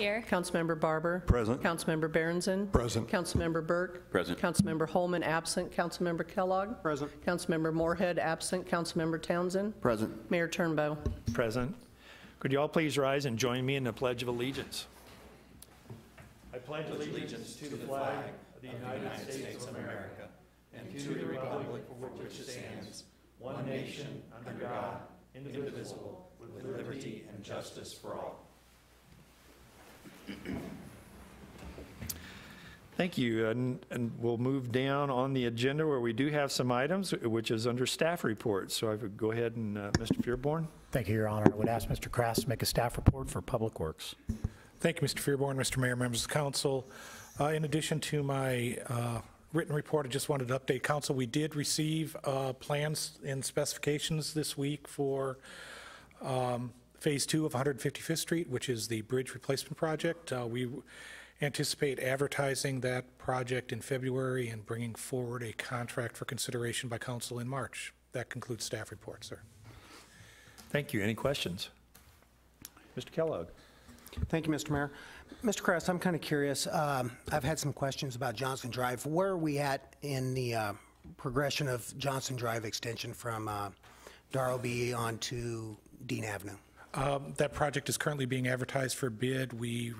Here. Councilmember Barber. Present. Councilmember Berenson. Present. Councilmember Burke. Present. Councilmember Holman absent. Councilmember Kellogg. Present. Councilmember Moorhead absent. Councilmember Townsend. Present. Mayor Turnbow. Present. Could you all please rise and join me in the Pledge of Allegiance? I pledge allegiance to the flag of the United States of America and to the republic for which it stands, one nation, under God, indivisible, with liberty and justice for all. Thank you, and we'll move down on the agenda where we do have some items, which is under staff reports. So I would go ahead and Mr. Fearborn. Thank you, Your Honor. I would ask Mr. Krass to make a staff report for Public Works. Thank you, Mr. Fearborn, Mr. Mayor, members of the council. In addition to my written report, I just wanted to update council. We did receive plans and specifications this week for Phase 2 of 155th Street, which is the bridge replacement project. We anticipate advertising that project in February and bringing forward a contract for consideration by council in March. That concludes staff report, sir. Thank you. Any questions? Mr. Kellogg. Thank you, Mr. Mayor. Mr. Krass, I'm kind of curious. I've had some questions about Johnson Drive. Where are we at in the progression of Johnson Drive extension from Darrowby on to Dean Avenue? That project is currently being advertised for bid. We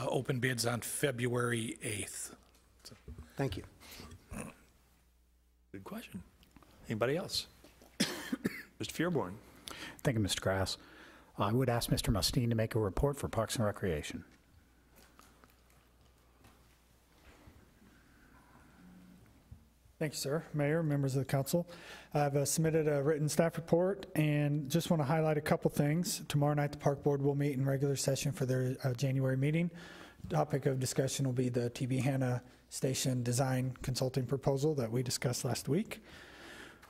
opened bids on February 8th. So. Thank you. Good question. Anybody else? Mr. Fearborn. Thank you, Mr. Krass. I would ask Mr. Mustine to make a report for Parks and Recreation. Thank you, sir. Mayor, members of the council. I've submitted a written staff report and just want to highlight a couple things. Tomorrow night, the Park Board will meet in regular session for their January meeting. Topic of discussion will be the TB Hanna Station design consulting proposal that we discussed last week.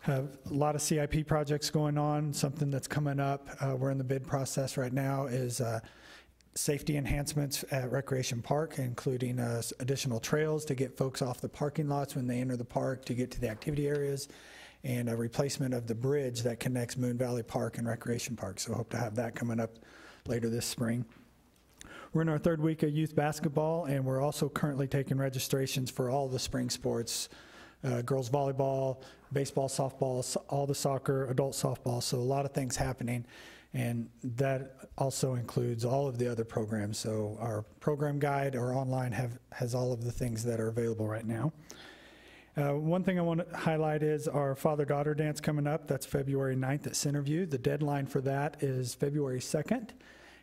Have a lot of CIP projects going on. Something that's coming up, we're in the bid process right now, is safety enhancements at Recreation Park, including additional trails to get folks off the parking lots when they enter the park to get to the activity areas, and a replacement of the bridge that connects Moon Valley Park and Recreation Park. So hope to have that coming up later this spring. We're in our third week of youth basketball, and we're also currently taking registrations for all the spring sports, girls volleyball, baseball, softball, all the soccer, adult softball, so a lot of things happening. And that also includes all of the other programs. So our program guide or online has all of the things that are available right now. One thing I want to highlight is our father-daughter dance coming up. That's February 9th at Centerview. The deadline for that is February 2nd,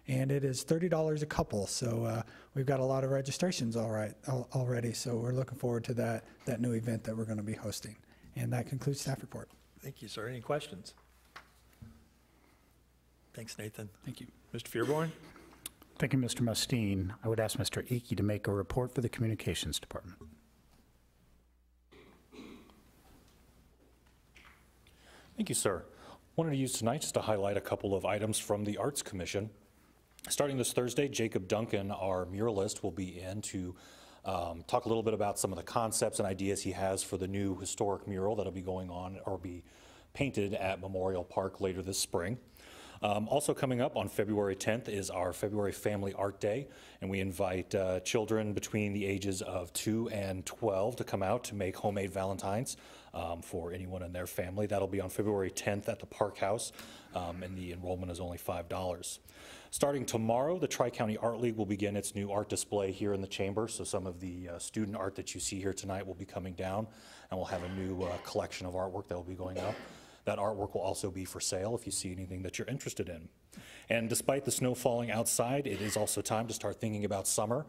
and it is $30 a couple. So we've got a lot of registrations already. So we're looking forward to that new event that we're going to be hosting. And that concludes staff report. Thank you, sir. Any questions? Thanks, Nathan. Thank you. Mr. Fearborn. Thank you, Mr. Mustine. I would ask Mr. Icky to make a report for the Communications Department. Thank you, sir. Wanted to use tonight just to highlight a couple of items from the Arts Commission. Starting this Thursday, Jacob Duncan, our muralist, will be in to talk a little bit about some of the concepts and ideas he has for the new historic mural that'll be going on or be painted at Memorial Park later this spring. Also coming up on February 10th is our February Family Art Day, and we invite children between the ages of 2 and 12 to come out to make homemade Valentines for anyone in their family. That'll be on February 10th at the Park House, and the enrollment is only $5. Starting tomorrow, the Tri-County Art League will begin its new art display here in the chamber, so some of the student art that you see here tonight will be coming down, and we'll have a new collection of artwork that will be going up. That artwork will also be for sale if you see anything that you're interested in. And despite the snow falling outside, it is also time to start thinking about summer.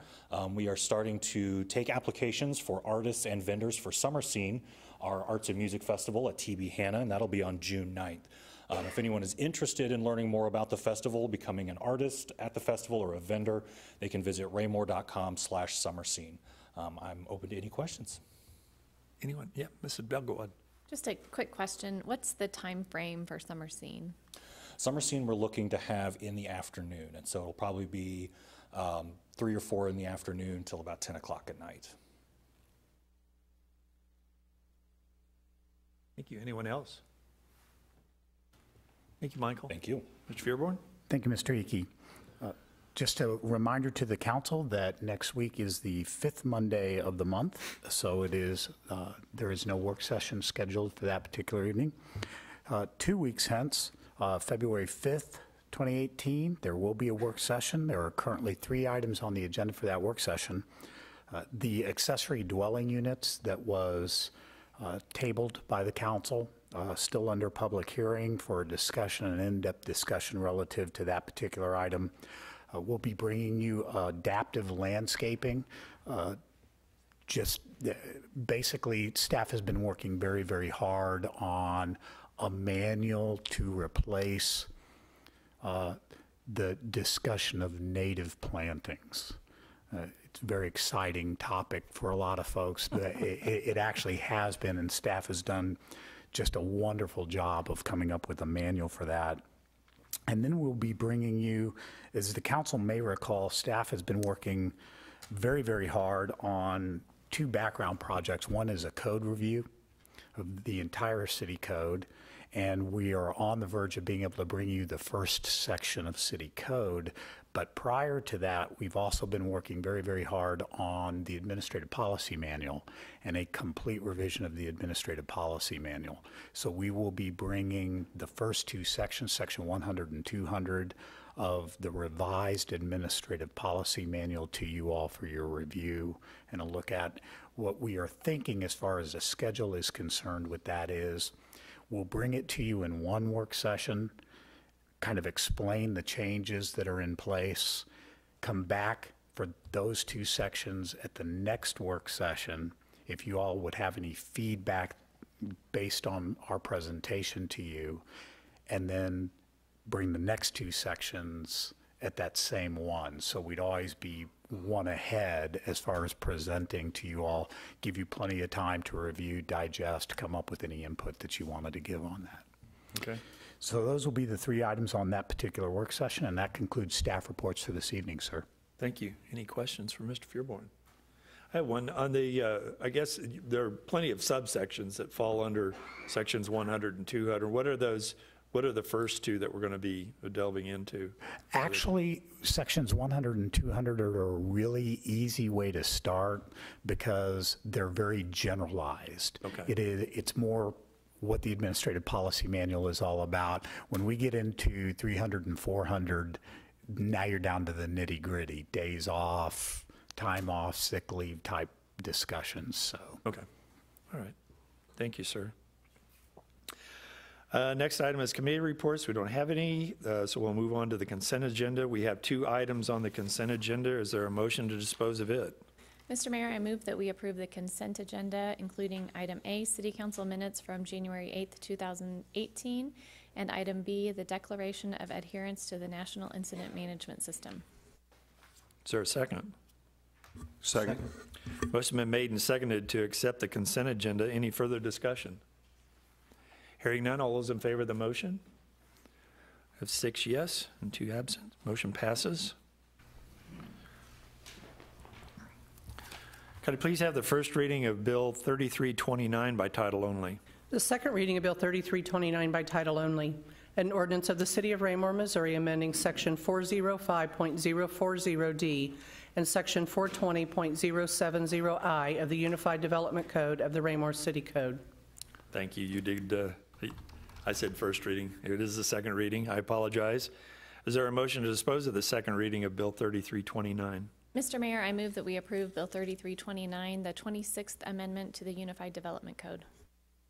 We are starting to take applications for artists and vendors for Summer Scene, our arts and music festival at TB Hanna, and that'll be on June 9th. If anyone is interested in learning more about the festival, becoming an artist at the festival or a vendor, they can visit raymore.com/summerscene. I'm open to any questions. Anyone? Yeah, Mrs. Bell, go ahead. Just a quick question. What's the time frame for Summer Scene? Summer Scene we're looking to have in the afternoon, and so it'll probably be 3 or 4 in the afternoon till about 10 o'clock at night. Thank you. Anyone else? Thank you, Michael. Thank you. Mr. Fearborn. Thank you, Mr. Icky. Just a reminder to the council that next week is the 5th Monday of the month, so it is, there is no work session scheduled for that particular evening. 2 weeks hence, February 5th, 2018, there will be a work session. There are currently 3 items on the agenda for that work session. The accessory dwelling units that was tabled by the council, still under public hearing for a discussion, an in-depth discussion relative to that particular item. We'll be bringing you adaptive landscaping. Basically, staff has been working very, very hard on a manual to replace the discussion of native plantings. It's a very exciting topic for a lot of folks. It actually has been, and staff has done just a wonderful job of coming up with a manual for that. And then we'll be bringing you, as the council may recall, staff has been working very, very hard on 2 background projects. One is a code review of the entire city code, and we are on the verge of being able to bring you the first section of city code. But prior to that, we've also been working very, very hard on the administrative policy manual and a complete revision of the administrative policy manual. So we will be bringing the first 2 sections, section 100 and 200 of the revised administrative policy manual, to you all for your review and a look at. What we are thinking as far as the schedule is concerned with that is we'll bring it to you in 1 work session, kind of explain the changes that are in place, come back for those 2 sections at the next work session. If you all would have any feedback based on our presentation to you, and then bring the next 2 sections at that same one. So we'd always be 1 ahead as far as presenting to you all, give you plenty of time to review, digest, come up with any input that you wanted to give on that. Okay. So those will be the 3 items on that particular work session, and that concludes staff reports for this evening, sir. Thank you. Any questions for Mr. Fearborn? I have one on the, I guess there are plenty of subsections that fall under sections 100 and 200. What are those? What are the first 2 that we're going to be delving into? Actually, sections 100 and 200 are a really easy way to start because they're very generalized. Okay. It's more what the administrative policy manual is all about. When we get into 300 and 400, now you're down to the nitty gritty, days off, time off, sick leave type discussions. So. Okay. All right. Thank you, sir. Next item is committee reports. We don't have any, so we'll move on to the consent agenda. We have 2 items on the consent agenda. Is there a motion to dispose of it? Mr. Mayor, I move that we approve the consent agenda, including item A, City Council minutes from January 8th, 2018, and item B, the declaration of adherence to the National Incident Management System. Is there a second? Second. Motion been made and seconded to accept the consent agenda. Any further discussion? Hearing none, all those in favor of the motion? I have 6 yes and 2 absent. Motion passes. Could I please have the first reading of Bill 3329 by title only? The second reading of Bill 3329 by title only, an ordinance of the City of Raymore, Missouri, amending Section 405.040D and Section 420.070I of the Unified Development Code of the Raymore City Code. Thank you. You did, I said first reading. It is the second reading. I apologize. Is there a motion to dispose of the second reading of Bill 3329? Mr. Mayor, I move that we approve Bill 3329, the 26th Amendment to the Unified Development Code.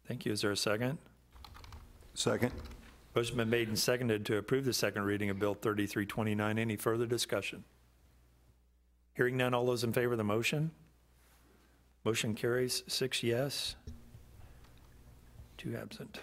Thank you. Is there a second? Second. Motion been made and seconded to approve the second reading of Bill 3329. Any further discussion? Hearing none, all those in favor of the motion? Motion carries 6 yes, 2 absent.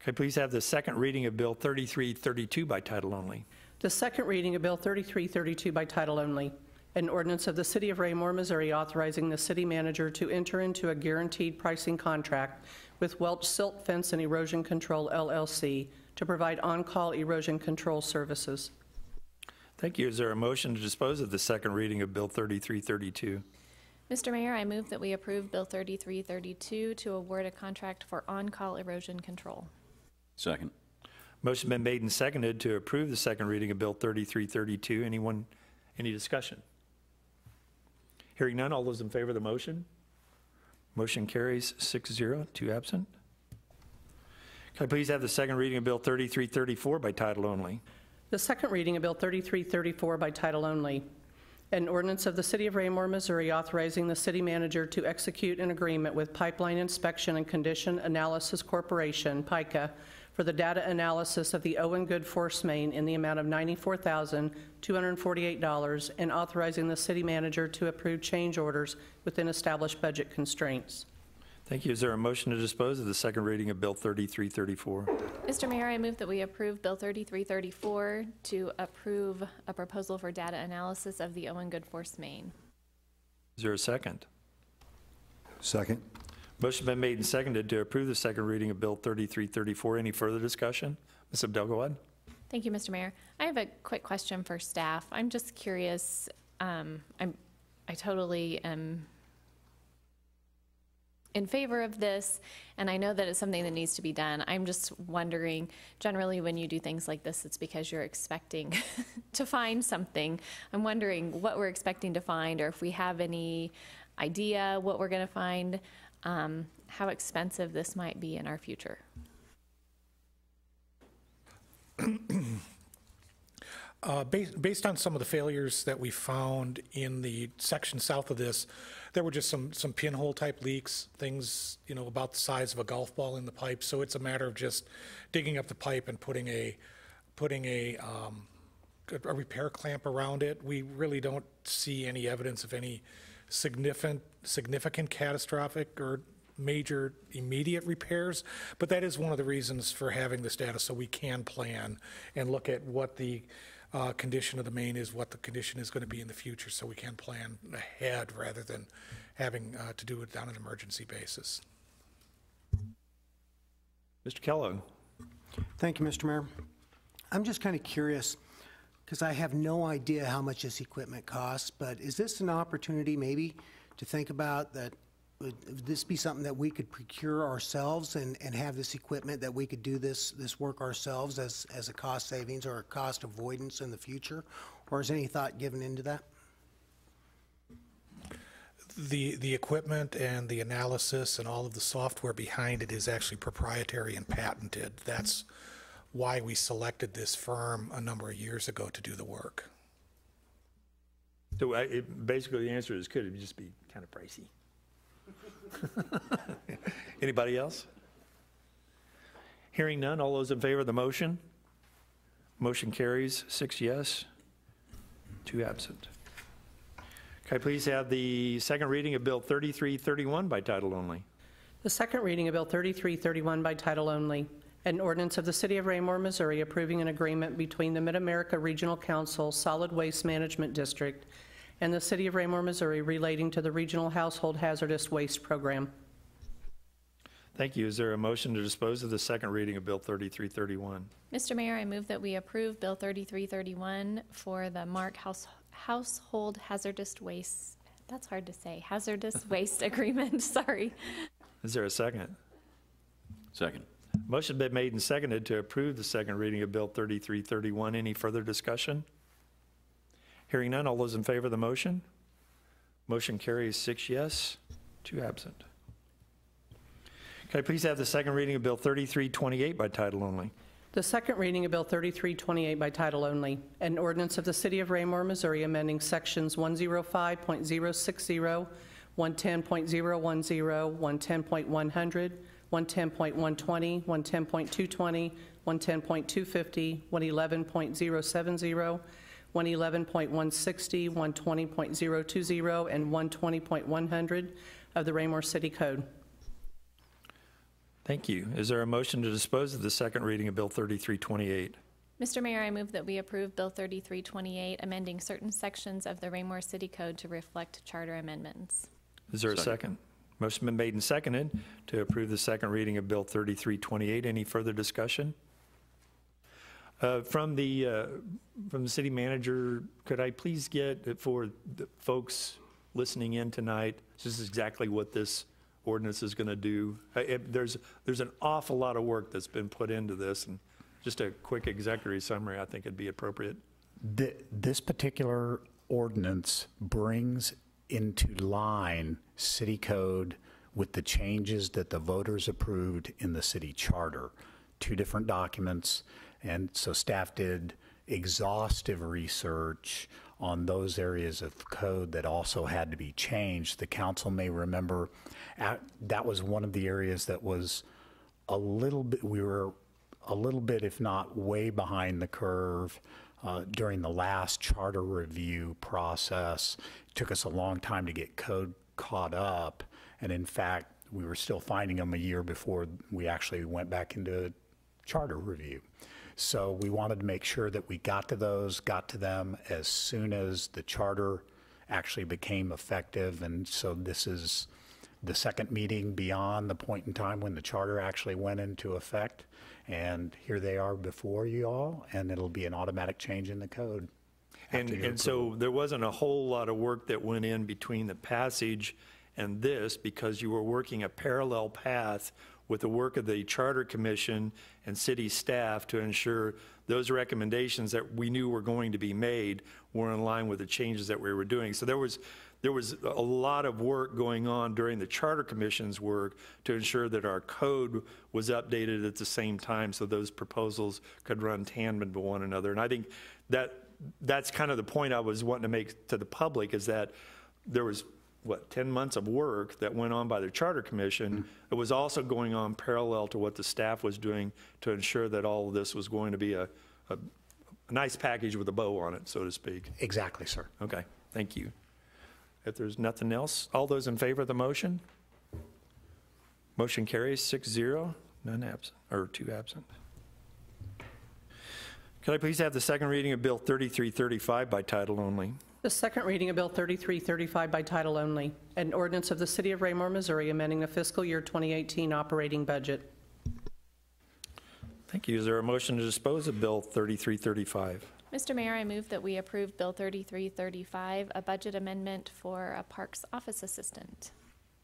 Could I please have the second reading of Bill 3332 by title only? The second reading of Bill 3332 by title only, an ordinance of the City of Raymore, Missouri, authorizing the city manager to enter into a guaranteed pricing contract with Welch Silt Fence and Erosion Control, LLC, to provide on-call erosion control services. Thank you. Is there a motion to dispose of the second reading of Bill 3332? Mr. Mayor, I move that we approve Bill 3332 to award a contract for on-call erosion control. Second. Motion been made and seconded to approve the second reading of Bill 3332. Anyone, any discussion? Hearing none, all those in favor of the motion? Motion carries 6-0, 2 absent. Can I please have the second reading of Bill 3334 by title only? The second reading of Bill 3334 by title only. An ordinance of the City of Raymore, Missouri authorizing the city manager to execute an agreement with Pipeline Inspection and Condition Analysis Corporation, PICA, for the data analysis of the Owen Good Force Main in the amount of $94,248 and authorizing the city manager to approve change orders within established budget constraints. Thank you. Is there a motion to dispose of the second reading of Bill 3334? Mr. Mayor, I move that we approve Bill 3334 to approve a proposal for data analysis of the Owen Good Force Main. Is there a second? Second. Motion been made and seconded to approve the second reading of Bill 3334. Any further discussion? Ms. Abdelgawad? Thank you, Mr. Mayor. I have a quick question for staff. I'm just curious, I totally am in favor of this, and I know that it's something that needs to be done. I'm just wondering, generally when you do things like this, it's because you're expecting to find something. I'm wondering what we're expecting to find, or if we have any idea what we're going to find, how expensive this might be in our future. Based on some of the failures that we found in the section south of this, there were just some pinhole type leaks, things, you know, about the size of a golf ball in the pipe. So it's a matter of just digging up the pipe and putting a repair clamp around it. We really don't see any evidence of any significant catastrophic or major immediate repairs, but that is one of the reasons for having this data, so we can plan and look at what the condition of the main is, what the condition is going to be in the future, so we can plan ahead rather than having to do it on an emergency basis. Mr. Kellogg? Thank you, Mr. Mayor. I'm just kind of curious, because I have no idea how much this equipment costs, but is this an opportunity maybe to think about that? Would this be something that we could procure ourselves and have this equipment that we could do this work ourselves as a cost savings or a cost avoidance in the future? Or is any thought given into that? The equipment and the analysis and all of the software behind it is actually proprietary and patented. That's why we selected this firm a number of years ago to do the work. So basically the answer is could it just be kind of pricey? Anybody else? Hearing none, all those in favor of the motion? Motion carries 6 yes, 2 absent. Can I please have the second reading of Bill 3331 by title only? The second reading of Bill 3331 by title only. An ordinance of the City of Raymore, Missouri approving an agreement between the Mid-America Regional Council Solid Waste Management District and the City of Raymore, Missouri relating to the Regional Household Hazardous Waste Program. Thank you. Is there a motion to dispose of the second reading of Bill 3331? Mr. Mayor, I move that we approve Bill 3331 for the MARC Household Hazardous Waste, that's hard to say, Hazardous Waste Agreement, sorry. Is there a second? Second. Motion been made and seconded to approve the second reading of Bill 3331. Any further discussion? Hearing none, all those in favor of the motion? Motion carries 6 yes, 2 absent. Can I please have the second reading of Bill 3328 by title only? The second reading of Bill 3328 by title only. An ordinance of the City of Raymore, Missouri amending sections 105.060, 110.010, 110.100, 110.120, 110.220, 110.250, 111.070, 111.160, 120.020, and 120.100 of the Raymore City Code. Thank you. Is there a motion to dispose of the second reading of Bill 3328? Mr. Mayor, I move that we approve Bill 3328, amending certain sections of the Raymore City Code to reflect charter amendments. Is there a second? Motion been made and seconded to approve the second reading of Bill 3328. Any further discussion? From the city manager, could I please get, for the folks listening in tonight, this is exactly what this ordinance is going to do? There's an awful lot of work that's been put into this, and just a quick executive summary, I think it'd be appropriate. This particular ordinance brings into line city code with the changes that the voters approved in the city charter. Two different documents, and so staff did exhaustive research on those areas of code that also had to be changed. The council may remember that was one of the areas that was a little bit, we were a little bit, if not way behind the curve during the last charter review process. It took us a long time to get code caught up, and in fact, we were still finding them a year before we actually went back into charter review. So we wanted to make sure that we got to them as soon as the charter actually became effective. And so this is the second meeting beyond the point in time when the charter actually went into effect. And here they are before you all, and it'll be an automatic change in the code. And so there wasn't a whole lot of work that went in between the passage and this, because you were working a parallel path with the work of the Charter Commission and city staff to ensure those recommendations that we knew were going to be made were in line with the changes that we were doing. So there was a lot of work going on during the Charter Commission's work to ensure that our code was updated at the same time so those proposals could run tandem to one another. And I think that's kind of the point I was wanting to make to the public, is that there was, 10 months of work that went on by the Charter Commission. It was also going on parallel to what the staff was doing to ensure that all of this was going to be a nice package with a bow on it, so to speak. Exactly, sir. Okay, thank you. If there's nothing else, all those in favor of the motion? Motion carries 6-0, none absent, or 2 absent. Could I please have the second reading of Bill 3335 by title only? The second reading of Bill 3335 by title only, an ordinance of the City of Raymore, Missouri, amending the fiscal year 2018 operating budget. Thank you. Is there a motion to dispose of Bill 3335? Mr. Mayor, I move that we approve Bill 3335, a budget amendment for a Parks Office Assistant.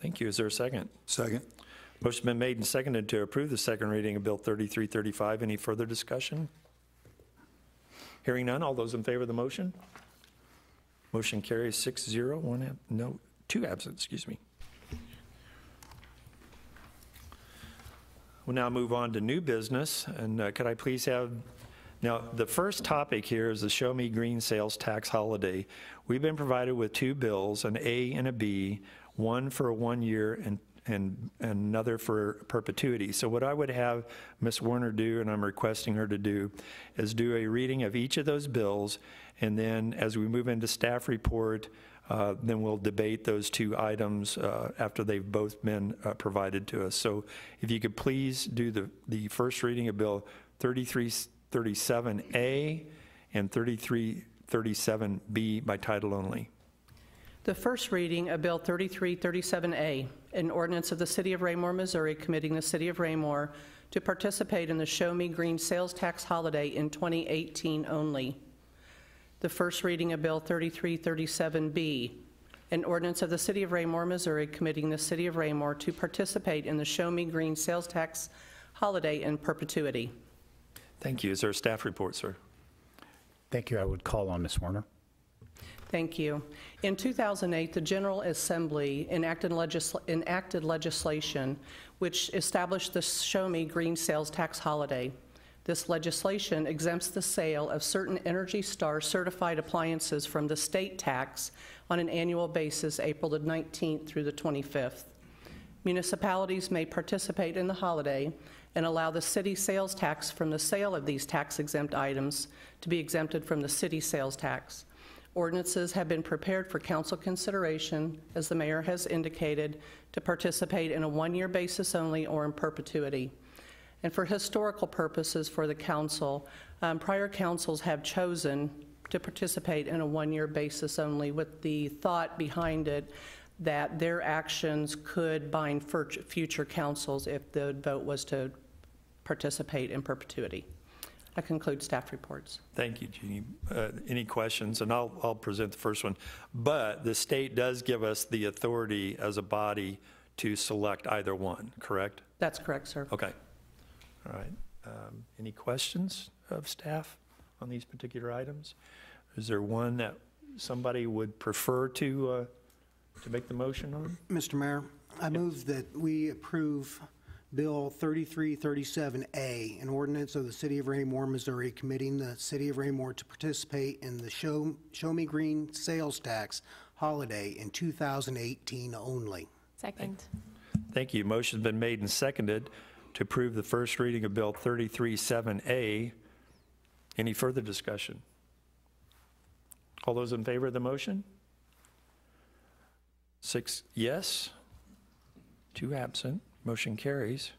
Thank you. Is there a second? Second. Motion been made and seconded to approve the second reading of Bill 3335. Any further discussion? Hearing none, all those in favor of the motion? Motion carries 6-0, 2 absent, excuse me. We'll now move on to new business, and could I please have, now the first topic here is the Show Me Green Sales Tax Holiday. We've been provided with 2 bills, an A and a B, one for 1 year and another for perpetuity. So what I would have Ms. Werner do, and I'm requesting her to do, is do a reading of each of those bills, and then as we move into staff report, then we'll debate those 2 items after they've both been provided to us. So if you could please do the first reading of Bill 3337A and 3337B by title only. The first reading of Bill 3337A, an ordinance of the City of Raymore, Missouri, committing the City of Raymore to participate in the Show Me Green Sales Tax Holiday in 2018 only. The first reading of Bill 3337B, an ordinance of the City of Raymore, Missouri, committing the City of Raymore to participate in the Show Me Green Sales Tax Holiday in perpetuity. Thank you. Is there a staff report, sir? Thank you. I would call on Ms. Werner. Thank you. In 2008, the General Assembly enacted legislation which established the Show Me Green Sales Tax Holiday. This legislation exempts the sale of certain Energy Star certified appliances from the state tax on an annual basis, April the 19th through the 25th. Municipalities may participate in the holiday and allow the city sales tax from the sale of these tax-exempt items to be exempted from the city sales tax. Ordinances have been prepared for council consideration, as the mayor has indicated, to participate in a 1-year basis only or in perpetuity. And for historical purposes for the council, prior councils have chosen to participate in a 1-year basis only, with the thought behind it that their actions could bind future councils if the vote was to participate in perpetuity. That concludes staff reports. Thank you, Jeannie. Any questions? And I'll present the first one. But the state does give us the authority as a body to select either one, correct? That's correct, sir. Okay. All right. Any questions of staff on these particular items? Is there one that somebody would prefer to make the motion on? Mr. Mayor, I move that we approve Bill 3337A, an ordinance of the City of Raymore, Missouri, committing the City of Raymore to participate in the Show Me Green sales tax holiday in 2018 only. Second. Thank you. Motion's been made and seconded to approve the first reading of Bill 3337A. Any further discussion? All those in favor of the motion? 6 yes, 2 absent. Motion carries.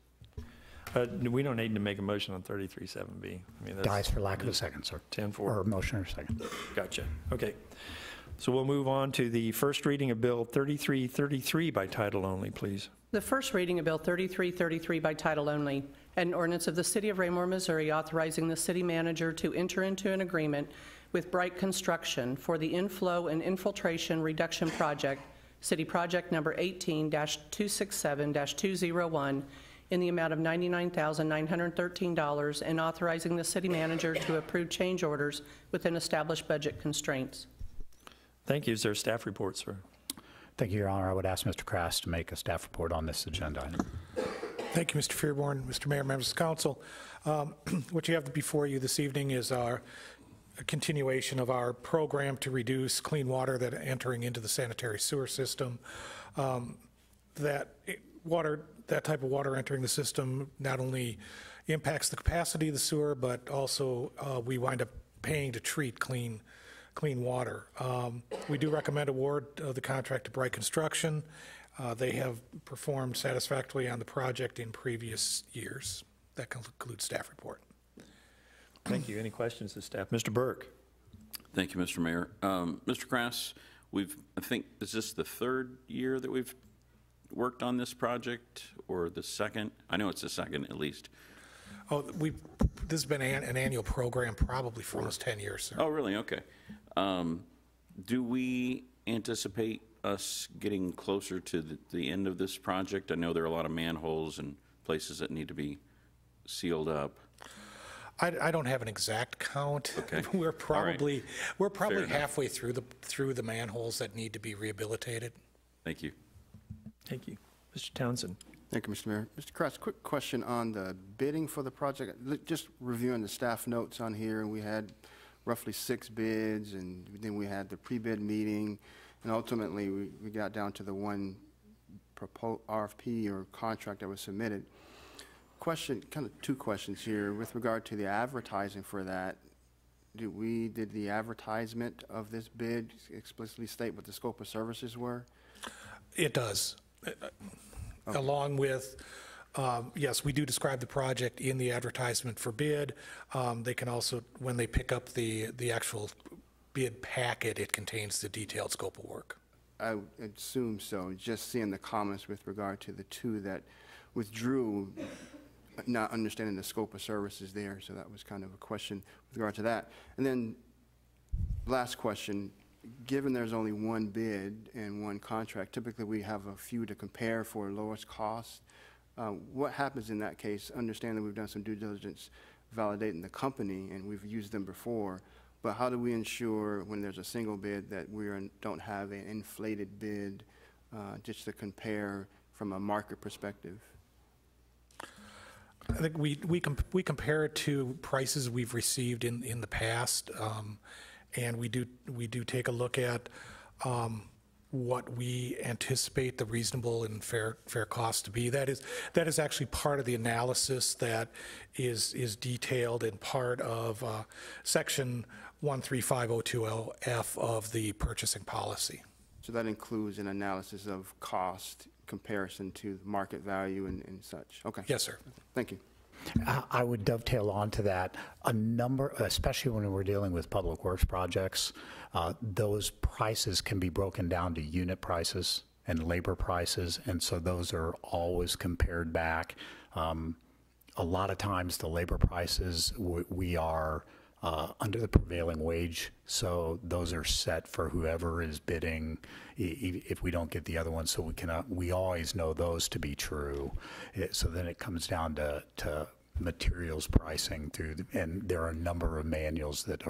We don't need to make a motion on 33.7B. I mean, that's Dies for lack of a second, sir. 10-4. Or a motion or a second. Gotcha. Okay. So we'll move on to the first reading of Bill 3333 by title only, please. The first reading of Bill 3333 by title only, an ordinance of the City of Raymore, Missouri, authorizing the city manager to enter into an agreement with Bright Construction for the inflow and infiltration reduction project, City Project Number 18-267-201, in the amount of $99,913, and authorizing the city manager to approve change orders within established budget constraints. Thank you. Is there a staff report, sir? Thank you, Your Honor. I would ask Mr. Krass to make a staff report on this agenda item. Thank you, Mr. Fearborn, Mr. Mayor, members of council. What you have before you this evening is a continuation of our program to reduce clean water that are entering into the sanitary sewer system. That type of water entering the system not only impacts the capacity of the sewer, but also we wind up paying to treat clean water. We do recommend award of the contract to Bright Construction. They have performed satisfactorily on the project in previous years. That concludes staff report. Thank you. Any questions of staff? Mr. Burke. Thank you, Mr. Mayor. Mr. Krass, I think, is this the third year that we've worked on this project, or the second? I know it's the second, at least. Oh, this has been an annual program probably for almost 10 years, sir. Oh, really? Okay. Do we anticipate us getting closer to the end of this project? I know there are a lot of manholes and places that need to be sealed up. I don't have an exact count. Okay. We're probably halfway through the manholes that need to be rehabilitated. Thank you. Thank you. Mr. Townsend. Thank you, Mr. Mayor. Mr. Krass, quick question on the bidding for the project. Just reviewing the staff notes on here, we had roughly 6 bids, and then we had the pre-bid meeting, and ultimately we got down to the one RFP or contract that was submitted. Question, kind of 2 questions here. With regard to the advertising for that, did the advertisement of this bid explicitly state what the scope of services were? It does. Along with, yes, we do describe the project in the advertisement for bid. They can also, when they pick up the actual bid packet, it contains the detailed scope of work. I assume so. Just seeing the comments with regard to the 2 that withdrew, not understanding the scope of services there, so that was kind of a question with regard to that. And then last question, given there's only 1 bid and 1 contract, typically we have a few to compare for lowest cost. What happens in that case? Understand that we've done some due diligence validating the company and we've used them before, but how do we ensure when there's a single bid that we don't have an inflated bid just to compare from a market perspective? I think we compare it to prices we've received in the past, and we do take a look at what we anticipate the reasonable and fair cost to be. That is actually part of the analysis that is detailed in part of section 13502F of the purchasing policy. So that includes an analysis of cost comparison to market value and such. Okay. Yes, sir. Thank you. I would dovetail onto that. A number, especially when we're dealing with public works projects, those prices can be broken down to unit prices and labor prices, and so those are always compared back. A lot of times the labor prices, we are under the prevailing wage, so those are set for whoever is bidding if we don't get the other one, so we always know those to be true. So then it comes down to materials pricing and there are a number of manuals that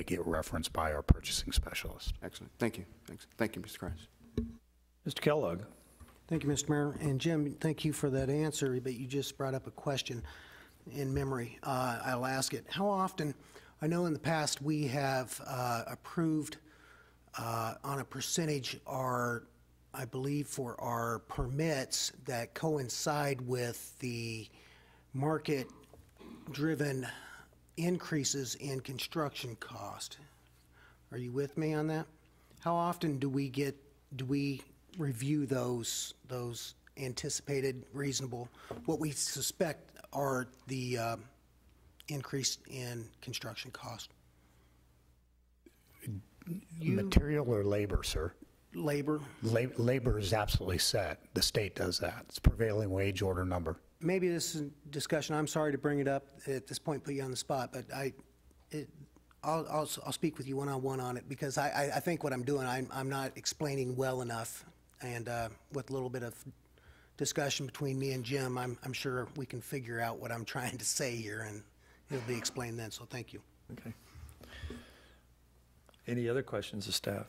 get referenced by our purchasing specialist. Excellent. Thank you. Thanks. Thank you, Mr. Kress. Mr. Kellogg. Thank you, Mr. Mayor. And Jim, thank you for that answer, but you just brought up a question in memory. I'll ask it. How often, I know in the past we have approved on a percentage I believe for our permits that coincide with the market-driven increases in construction cost. Are you with me on that? How often do we review those anticipated reasonable, what we suspect are the increase in construction cost? Material or labor, sir? Labor. Labor is absolutely set. The state does that. It's prevailing wage order number. Maybe this is a discussion, I'm sorry to bring it up at this point, put you on the spot, but I'll speak with you one-on-one on it, because I think what I'm doing, I'm not explaining well enough, and with a little bit of discussion between me and Jim, I'm sure we can figure out what I'm trying to say here, and it'll be explained then, so thank you. Okay. Any other questions of staff?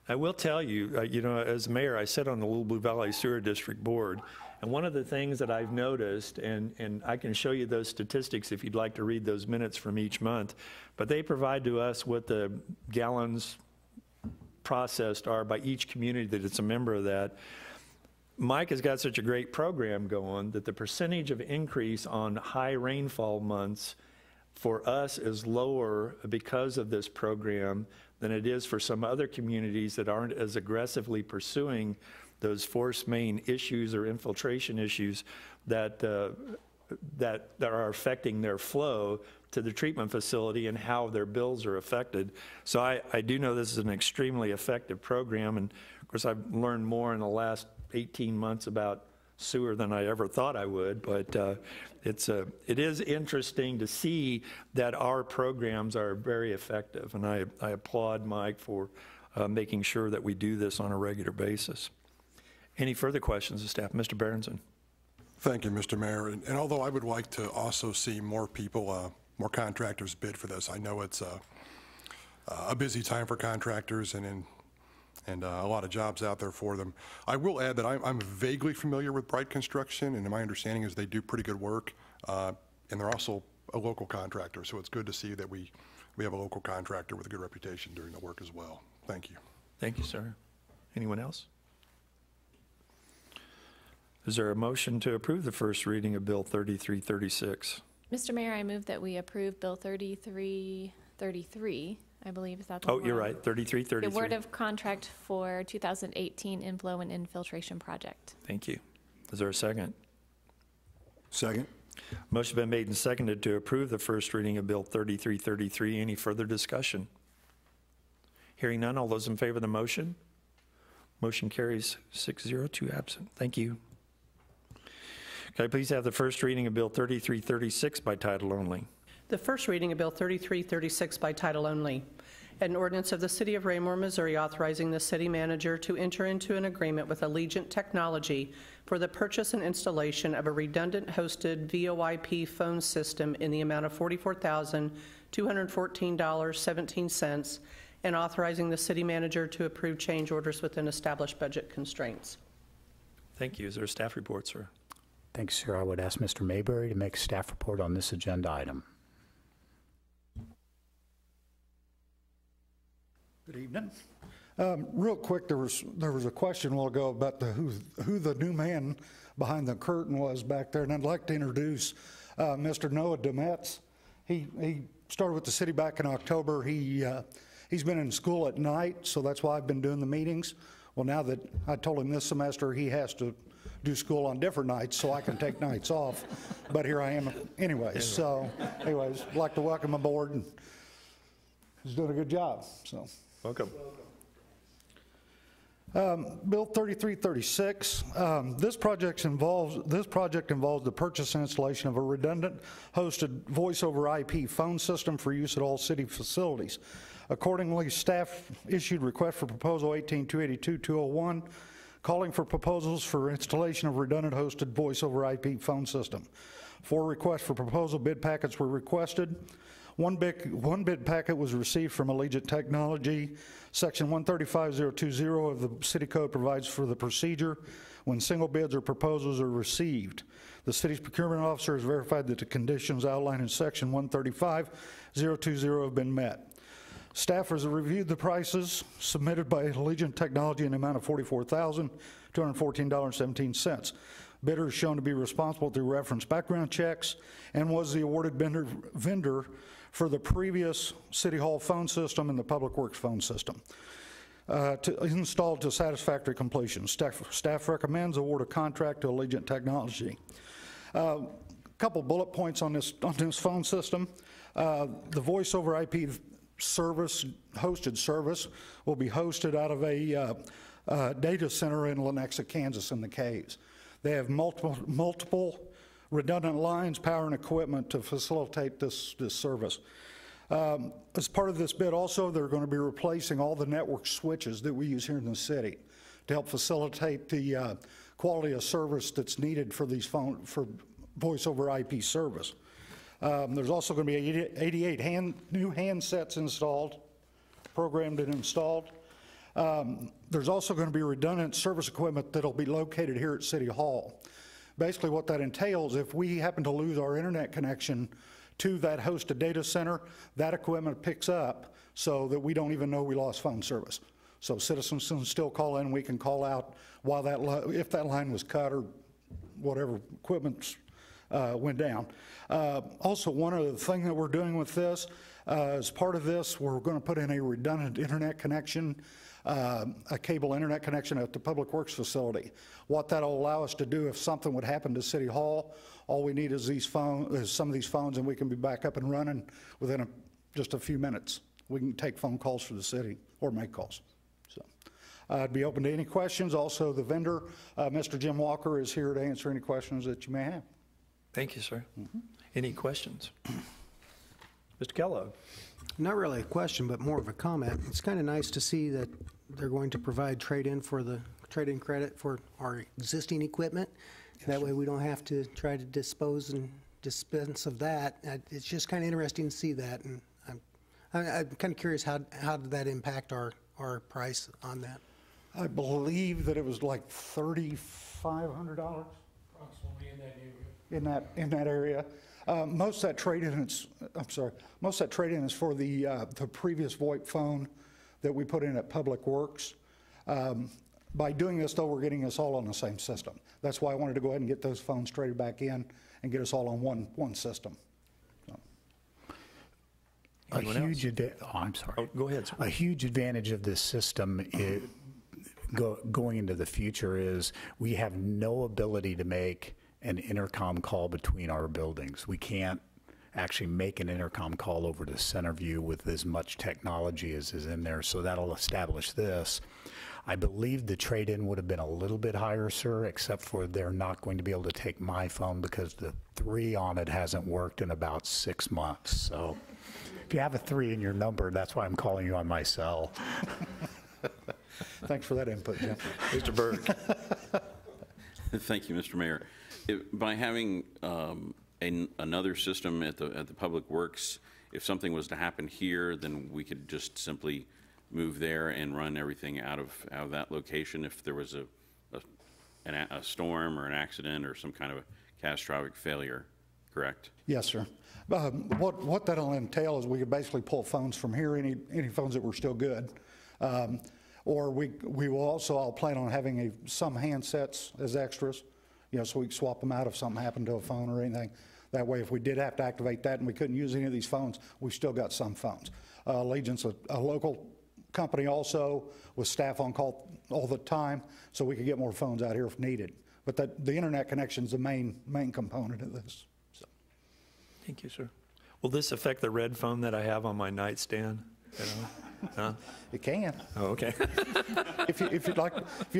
I will tell you, as mayor, I sit on the Little Blue Valley Sewer District Board, and one of the things that I've noticed, and I can show you those statistics if you'd like to read those minutes from each month, but they provide to us what the gallons processed are by each community that it's a member of that. Mike has got such a great program going that the percentage of increase on high rainfall months for us is lower because of this program than it is for some other communities that aren't as aggressively pursuing those force main issues or infiltration issues that are affecting their flow to the treatment facility and how their bills are affected. So I do know this is an extremely effective program, and of course I've learned more in the last 18 months about sewer than I ever thought I would, but it is interesting to see that our programs are very effective, and I applaud Mike for making sure that we do this on a regular basis. Any further questions of staff? Mr. Berenson. Thank you, Mr. Mayor. And although I would like to also see more people, more contractors bid for this, I know it's a busy time for contractors and a lot of jobs out there for them. I will add that I'm vaguely familiar with Bright Construction, and my understanding is they do pretty good work, and they're also a local contractor, so it's good to see that we have a local contractor with a good reputation doing the work as well. Thank you. Thank you, sir. Anyone else? Is there a motion to approve the first reading of Bill 3336? Mr. Mayor, I move that we approve Bill 3333. I believe, is that the Oh, one? you're right, 3333. The award of contract for 2018 inflow and infiltration project. Thank you. Is there a second? Second. Motion been made and seconded to approve the first reading of Bill 3333. Any further discussion? Hearing none, all those in favor of the motion? Motion carries 6-0, 2 absent. Thank you. Can I please have the first reading of Bill 3336 by title only? The first reading of Bill 3336 by title only. An ordinance of the City of Raymore, Missouri, authorizing the city manager to enter into an agreement with Allegiant Technology for the purchase and installation of a redundant hosted VoIP phone system in the amount of $44,214.17, and authorizing the city manager to approve change orders within established budget constraints. Thank you. Is there a staff report, sir? Thanks, sir. I would ask Mr. Mayberry to make a staff report on this agenda item. Good evening. Real quick, there was a question a while ago about who the new man behind the curtain was back there, and I'd like to introduce Mr. Noah Demetz. He started with the city back in October. He's been in school at night, so that's why I've been doing the meetings. Well, now that I told him this semester he has to do school on different nights, so I can take nights off, but here I am anyways. So anyways, I'd like to welcome aboard, and he's doing a good job. So welcome. Bill 3336. This project involves the purchase and installation of a redundant hosted voice over IP phone system for use at all city facilities. Accordingly, staff issued request for proposal 18-282-201, calling for proposals for installation of redundant hosted voice over IP phone system. 4 requests for proposal bid packets were requested. One bid packet was received from Allegiant Technology. Section 135020 of the City Code provides for the procedure when single bids or proposals are received. The city's procurement officer has verified that the conditions outlined in Section 135020 have been met. Staff has reviewed the prices submitted by Allegiant Technology in the amount of $44,214.17. Bidder is shown to be responsible through reference background checks and was the awarded vendor for the previous City Hall phone system and the Public Works phone system. Installed to satisfactory completion. Staff recommends award a contract to Allegiant Technology. Couple bullet points on this phone system. The voice over IP service, hosted service, will be hosted out of a data center in Lenexa, Kansas in the caves. They have multiple redundant lines, power, and equipment to facilitate this service. As part of this bid also, they're going to be replacing all the network switches that we use here in the city to help facilitate the quality of service that's needed for these for voice over IP service. There's also going to be 88 new handsets installed, programmed and installed. There's also going to be redundant service equipment that'll be located here at City Hall. Basically what that entails, if we happen to lose our internet connection to that hosted data center, that equipment picks up so that we don't even know we lost phone service. So citizens can still call in, we can call out while if that line was cut or whatever equipment went down. Also, one other thing that we're doing with this, as part of this, we're going to put in a redundant internet connection, a cable internet connection at the Public Works facility. What that'll allow us to do if something would happen to City Hall, all we need is some of these phones, and we can be back up and running within just a few minutes. We can take phone calls for the city or make calls. So I'd be open to any questions. Also, the vendor, Mr. Jim Walker, is here to answer any questions that you may have. Thank you, sir. Any questions? Mr. Kellogg. Not really a question, but more of a comment. It's kind of nice to see that they're going to provide trade-in credit for our existing equipment. That way we don't have to try to dispose and dispense of that. It's just kind of interesting to see that, and I'm kind of curious how did that impact our price on that? I believe that it was like $3,500. Approximately in that neighborhood. In that area. Most of that trade-in is for the previous VoIP phone that we put in at Public Works. By doing this, though, we're getting us all on the same system. That's why I wanted to go ahead and get those phones traded back in and get us all on one system. So. I'm sorry. Oh, go ahead, sir. A huge advantage of this system going into the future is we have no ability to make an intercom call between our buildings. We can't actually make an intercom call over to Centerview with as much technology as is in there, so that'll establish this. I believe the trade-in would have been a little bit higher, sir, except for they're not going to be able to take my phone because the 3 on it hasn't worked in about 6 months. So if you have a 3 in your number, that's why I'm calling you on my cell. Thanks for that input, Jim. Mr. Burke. Thank you, Mr. Mayor. By having another system at the Public Works, if something was to happen here, then we could just simply move there and run everything out of that location if there was a storm or an accident or some kind of a catastrophic failure, correct? Yes, sir. What that'll entail is we could basically pull phones from here, any phones that were still good. Or we will also, I'll plan on having some handsets as extras, so we can swap them out if something happened to a phone or anything. That way, if we did have to activate that and we couldn't use any of these phones, we've still got some phones. Allegiant's a local company also with staff on call all the time, so we could get more phones out here if needed. But the internet connection is the main component of this. So. Thank you, sir. Will this affect the red phone that I have on my nightstand? Huh? It can. Oh, okay. if you'd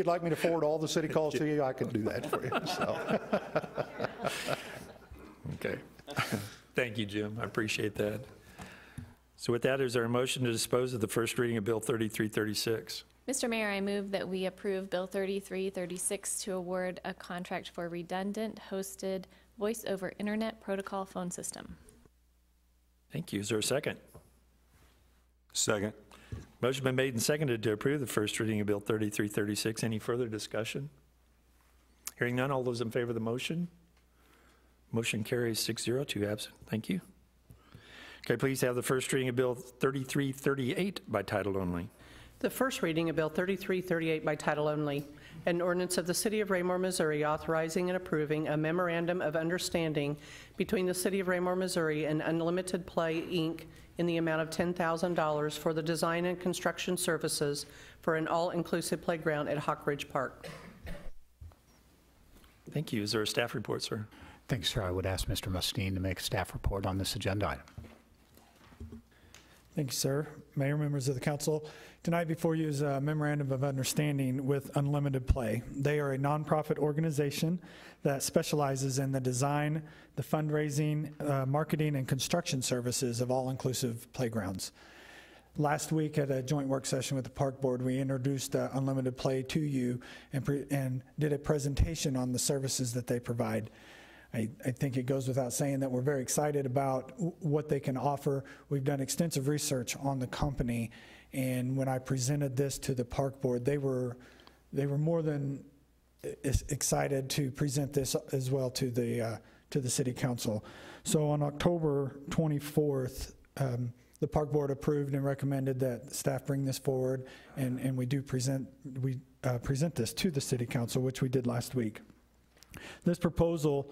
like me to forward all the city calls to you, I could do that for you. So. Okay. Thank you, Jim. I appreciate that. So with that, is there a motion to dispose of the first reading of Bill 3336? Mr. Mayor, I move that we approve Bill 3336 to award a contract for redundant hosted Voice over Internet Protocol phone system. Thank you. Is there a second? Second. Motion been made and seconded to approve the first reading of Bill 3336. Any further discussion? Hearing none, all those in favor of the motion? Motion carries 6-0, 2 absent. Thank you. Okay, please have the first reading of Bill 3338 by title only. The first reading of Bill 3338 by title only, an ordinance of the City of Raymore, Missouri authorizing and approving a memorandum of understanding between the City of Raymore, Missouri and Unlimited Play, Inc. in the amount of $10,000 for the design and construction services for an all-inclusive playground at Hawk Ridge Park. Thank you. Is there a staff report, sir? Thanks, sir. I would ask Mr. Mustine to make a staff report on this agenda item. Thank you, sir. Mayor, members of the council, tonight before you is a memorandum of understanding with Unlimited Play. They are a nonprofit organization that specializes in the design, the fundraising, marketing, and construction services of all-inclusive playgrounds. Last week at a joint work session with the Park Board, we introduced Unlimited Play to you and did a presentation on the services that they provide. I think it goes without saying that we're very excited about what they can offer. We've done extensive research on the company, and when I presented this to the Park Board, they were more than excited to present this as well to the City Council. So on October 24th, the Park Board approved and recommended that staff bring this forward, and we present this to the City Council, which we did last week. This proposal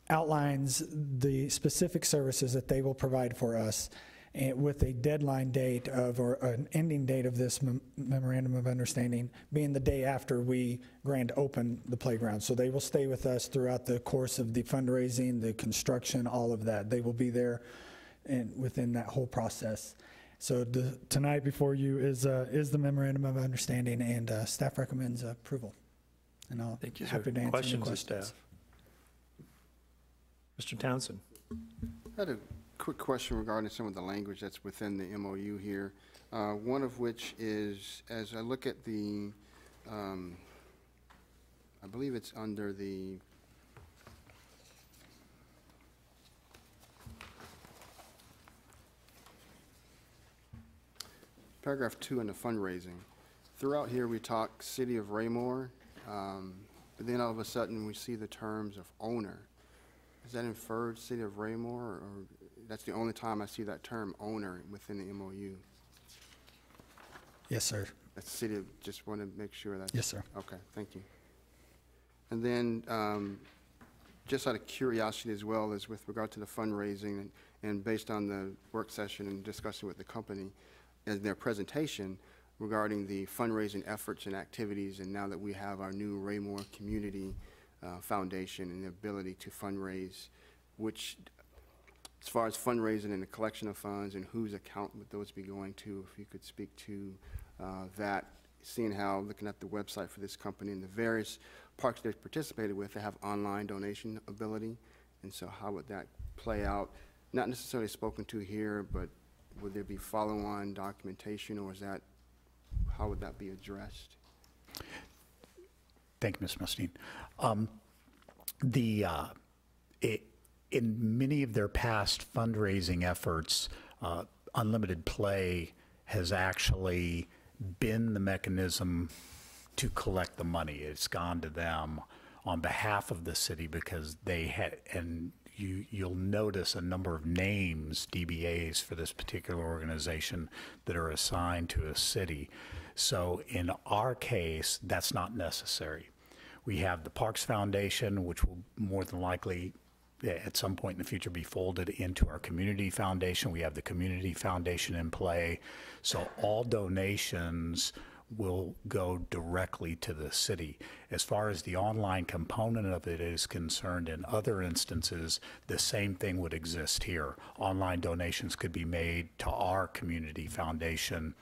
outlines the specific services that they will provide for us, and with a deadline date of, or an ending date of this memorandum of understanding being the day after we grand open the playground. So they will stay with us throughout the course of the fundraising, the construction, all of that. They will be there and within that whole process. So tonight before you is the memorandum of understanding, and staff recommends approval. And I'll Thank you, sir. happy to answer any Questions of staff? Mr. Townsend. I had a quick question regarding some of the language that's within the MOU here. One of which is, as I look at the, I believe it's under the paragraph 2 in the fundraising. Throughout here we talk City of Raymore, but then all of a sudden we see the terms of owner. Is that inferred City of Raymore, or that's the only time I see that term owner within the MOU? Yes, sir. That's City of, just want to make sure that's. Yes, sir. Okay, thank you. And then just out of curiosity as well as with regard to the fundraising and based on the work session and discussion with the company and their presentation regarding the fundraising efforts and activities, and now that we have our new Raymore Community Foundation and the ability to fundraise, which, as far as fundraising and the collection of funds and whose account would those be going to, if you could speak to that, seeing how, looking at the website for this company and the various parks they've participated with, they have online donation ability, and so how would that play out? Not necessarily spoken to here, but would there be follow-on documentation, or is that, how would that be addressed? Thank you, Ms. Mustine. In many of their past fundraising efforts, Unlimited Play has actually been the mechanism to collect the money. It's gone to them on behalf of the city because they had, and you'll notice a number of names, DBAs, for this particular organization that are assigned to a city. So in our case, that's not necessary. We have the Parks Foundation, which will more than likely at some point in the future be folded into our Community Foundation. We have the Community Foundation in play. So all donations will go directly to the city. As far as the online component of it is concerned, in other instances, the same thing would exist here. Online donations could be made to our Community Foundation.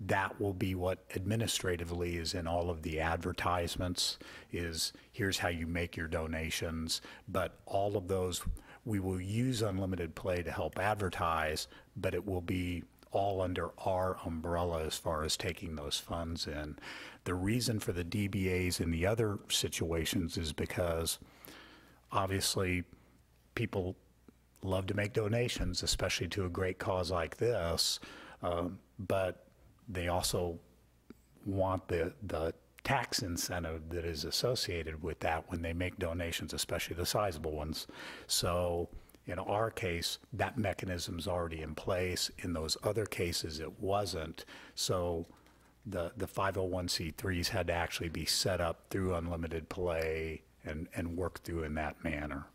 That will be what administratively is in all of the advertisements, is here's how you make your donations. But all of those, we will use Unlimited Play to help advertise, but it will be all under our umbrella as far as taking those funds in. The reason for the DBAs in the other situations is because obviously, people love to make donations, especially to a great cause like this, but they also want the tax incentive that is associated with that when they make donations, especially the sizable ones. So in our case, that mechanism's already in place. In those other cases, it wasn't. So the 501c3s had to actually be set up through Unlimited Play and work through in that manner.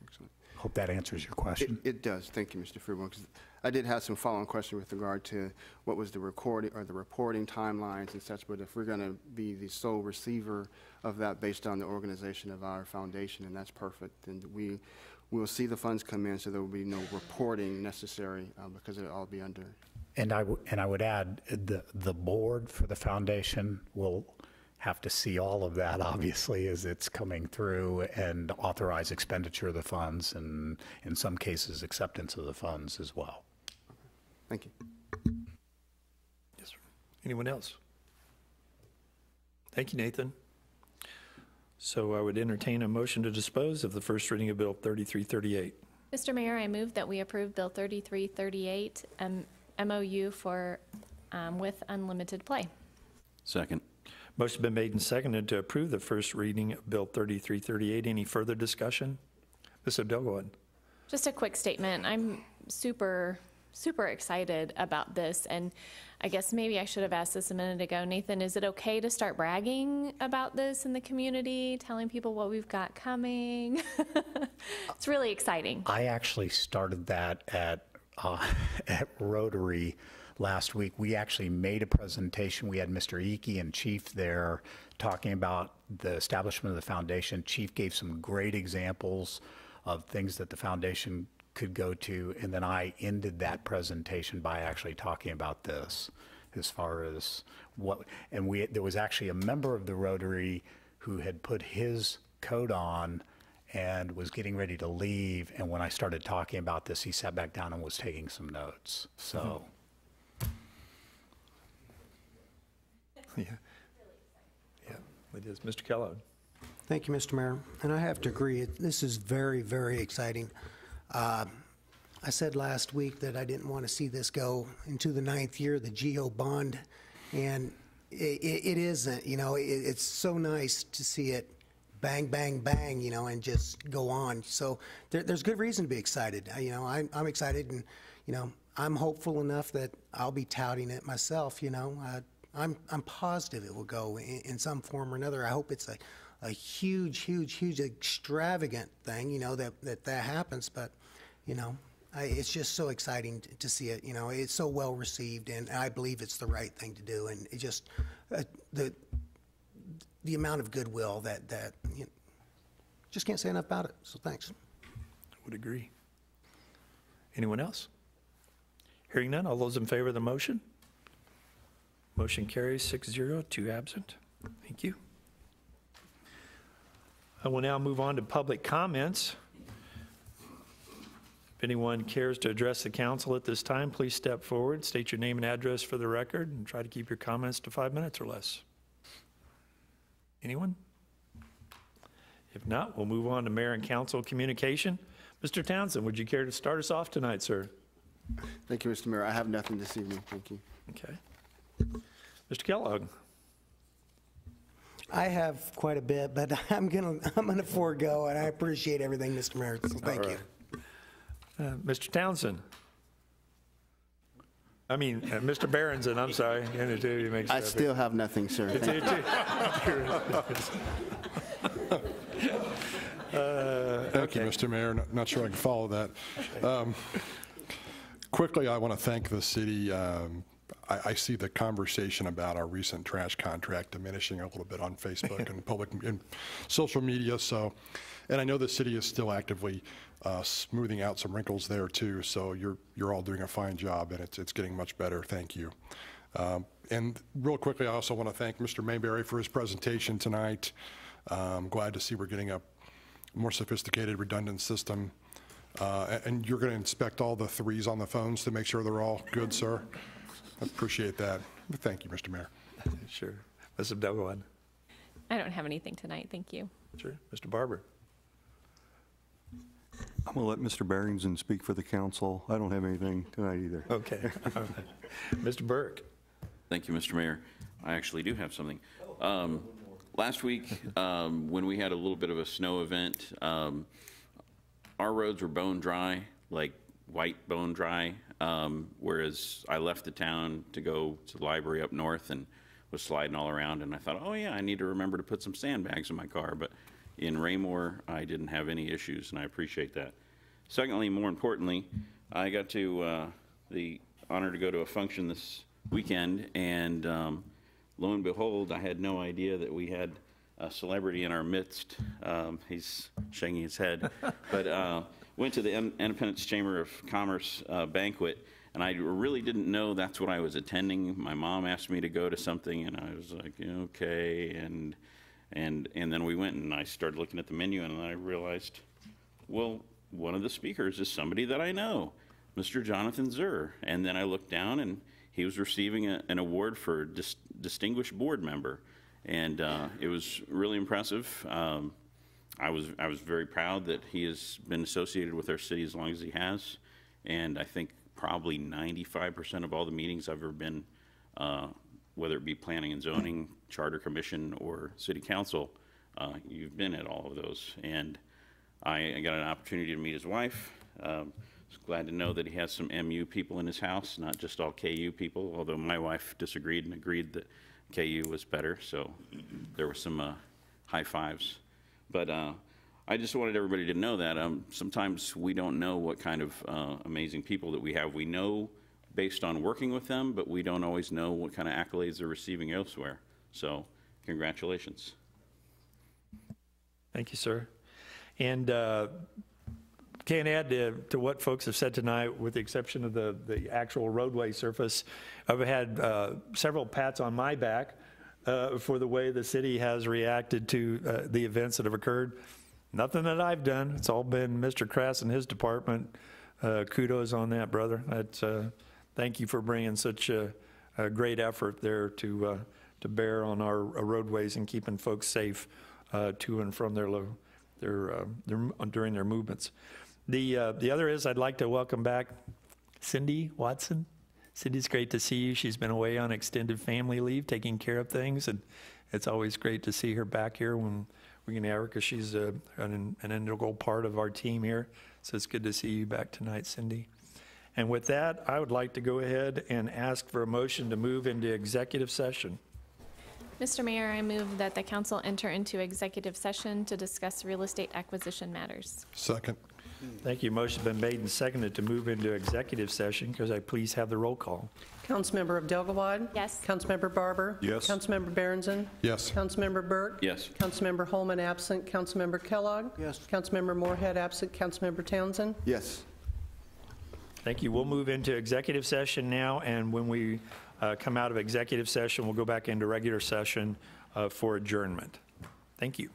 Excellent. Hope that answers your question. It does. Thank you, Mr. Freeborn. 'Cause I did have some follow-on questions with regard to what was the recording or the reporting timelines and such, but if we're going to be the sole receiver of that based on the organization of our foundation, and that's perfect, then we will see the funds come in, so there will be no reporting necessary because it'll all be under. And I would add, the board for the foundation will have to see all of that, obviously, as it's coming through, and authorize expenditure of the funds, and in some cases, acceptance of the funds as well. Thank you. Yes, sir. Anyone else? Thank you, Nathan. So I would entertain a motion to dispose of the first reading of Bill 3338. Mr. Mayor, I move that we approve Bill 3338, MOU for, with Unlimited Play. Second. Motion been made and seconded to approve the first reading of Bill 3338. Any further discussion? Ms. Abdel, go ahead. Just a quick statement. I'm super excited about this, and I guess maybe I should have asked this a minute ago. Nathan, is it okay to start bragging about this in the community, telling people what we've got coming? It's really exciting. I actually started that at Rotary last week. We actually made a presentation. We had Mr. Icky and Chief there talking about the establishment of the foundation. Chief gave some great examples of things that the foundation could go to, and then I ended that presentation by actually talking about this as far as what, and there was actually a member of the Rotary who had put his coat on and was getting ready to leave, and when I started talking about this, he sat back down and was taking some notes. So Yeah, it is. Mr. Kellogg. Thank you, Mr. Mayor. And I have to agree, this is very, very exciting. I said last week that I didn't want to see this go into the 9th year, the GEO bond, and it isn't. It's so nice to see it bang, bang, bang, and just go on. So there's good reason to be excited. I'm excited, and I'm hopeful enough that I'll be touting it myself. I'm positive it will go in some form or another. I hope it's a huge, huge, huge extravagant thing, that happens. But, it's just so exciting to see it. It's so well received, and I believe it's the right thing to do. And it just the amount of goodwill that just can't say enough about it. So thanks. I would agree. Anyone else? Hearing none, all those in favor of the motion? Motion carries 6-0, 2 absent. Thank you. I will now move on to public comments. If anyone cares to address the council at this time, please step forward, state your name and address for the record, and try to keep your comments to 5 minutes or less. Anyone? If not, we'll move on to mayor and council communication. Mr. Townsend, would you care to start us off tonight, sir? Thank you, Mr. Mayor. I have nothing this evening. Thank you. Okay. Mr. Kellogg. I have quite a bit, but I'm gonna forego, and I appreciate everything, Mr. Mayor. So thank you. Mr. Townsend. I mean, Mr. Berenson, I'm sorry. I still have nothing, sir. Thank you, Mr. Mayor. Not sure I can follow that. Quickly, I want to thank the city. I see the conversation about our recent trash contract diminishing a little bit on Facebook and public and social media. So, and I know the city is still actively smoothing out some wrinkles there too. So you're all doing a fine job, and it's getting much better. Thank you. And real quickly, I also want to thank Mr. Mayberry for his presentation tonight. I'm glad to see we're getting a more sophisticated, redundant system. And you're going to inspect all the 3s on the phones to make sure they're all good, sir? I appreciate that. Thank you, Mr. Mayor. Sure. Ms. Abdel, go ahead. I don't have anything tonight, thank you. Sure. Mr. Barber. I'm going to let Mr. Barrington speak for the council. I don't have anything tonight either. Okay. Mr. Burke. Thank you, Mr. Mayor. I actually do have something. Last week, when we had a little bit of a snow event, our roads were bone dry, like white bone dry, whereas I left the town to go to the library up north and was sliding all around, and I thought, oh yeah, I need to remember to put some sandbags in my car, but in Raymore, I didn't have any issues, and I appreciate that. Secondly, more importantly, I got to the honor to go to a function this weekend, and lo and behold, I had no idea that we had a celebrity in our midst. He's shaking his head, but went to the Independence Chamber of Commerce banquet, and I really didn't know that's what I was attending. My mom asked me to go to something, and I was like, okay, and then we went, and I started looking at the menu, and I realized, well, one of the speakers is somebody that I know, Mr. Jonathan Zur. And then I looked down, and he was receiving an award for Distinguished Board Member, and it was really impressive. I was very proud that he has been associated with our city as long as he has, and I think probably 95% of all the meetings I've ever been, whether it be planning and zoning, charter commission, or city council, you've been at all of those. And I got an opportunity to meet his wife. Was glad to know that he has some MU people in his house, not just all KU people, although my wife disagreed and agreed that KU was better, so there were some high fives. But I just wanted everybody to know that sometimes we don't know what kind of amazing people that we have. We know based on working with them, but we don't always know what kind of accolades they're receiving elsewhere. So congratulations. Thank you, sir. And can't add to what folks have said tonight, with the exception of the actual roadway surface. I've had several pats on my back for the way the city has reacted to the events that have occurred. Nothing that I've done. It's all been Mr. Krass and his department. Kudos on that, brother. That's, thank you for bringing such a great effort there to bear on our roadways and keeping folks safe to and from during their movements. The other is I'd like to welcome back Cindy Watson. Cindy's great to see you. She's been away on extended family leave, taking care of things, and it's always great to see her back here when we can have her, because she's an integral part of our team here. So it's good to see you back tonight, Cindy. And with that, I would like to go ahead and ask for a motion to move into executive session. Mr. Mayor, I move that the council enter into executive session to discuss real estate acquisition matters. Second. Thank you. Motion's been made and seconded to move into executive session. Could I please have the roll call? Councilmember of Delgawad? Yes. Councilmember Barber? Yes. Councilmember Berenson? Yes. Councilmember Burke? Yes. Councilmember Holman absent. Councilmember Kellogg? Yes. Councilmember Moorhead absent. Councilmember Townsend? Yes. Thank you. We'll move into executive session now, and when we come out of executive session, we'll go back into regular session for adjournment. Thank you.